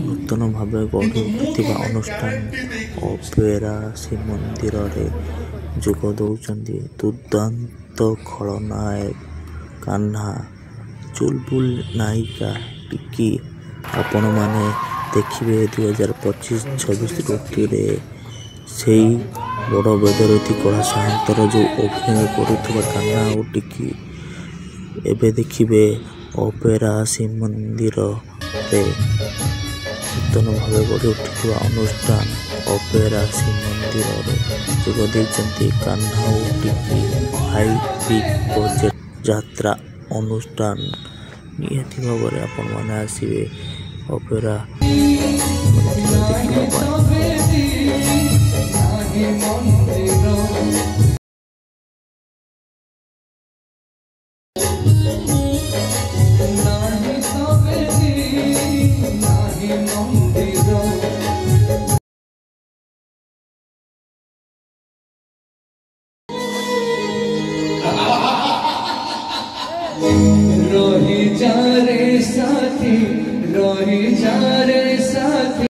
ନୂତନ ଭାବେ ଗଢ଼ି ଉଠୁଥିବା ଅନୁଷ୍ଠାନ ଅପେରା ଶ୍ରୀମନ୍ଦିରରେ ଯୋଗ ଦେଉଛନ୍ତି ଦୁର୍ଦ୍ଦାନ୍ତ ଖଳନାୟକ କାହ୍ନା, ଚୁଲବୁଲ ନାୟିକା ଟିକି। ଆପଣମାନେ ଦେଖିବେ 2025-26 ଋତୁରେ ସେଇ ବଡ଼ ବେଦରଥୀ କଳା ସାହାନ୍ତର ଯେଉଁ ଅଭିନୟ କରୁଥିବା କାହ୍ନା ଓ ଟିକି ଏବେ ଦେଖିବେ ଅପେରା ଶ୍ରୀମନ୍ଦିରରେ। ନୂତନ ଭାବେ ଗଢ଼ି ଉଠିଥିବା ଅନୁଷ୍ଠାନ ଅପେରା ଶ୍ରୀମନ୍ଦିରରେ ଯୋଗ ଦେଇଛନ୍ତି କାହ୍ନା ଓ ଟିକି। ହାଇ ବିଗ୍ ବଜେଟ୍ ଯାତ୍ରା ଅନୁଷ୍ଠାନ। ନିହାତି ଭାବରେ ଆପଣମାନେ ଆସିବେ ଅପେରା ଶ୍ରୀମନ୍ଦିର ଦେଖିବା ପାଇଁ। रही जा रे साथी, रही जा रे साथी।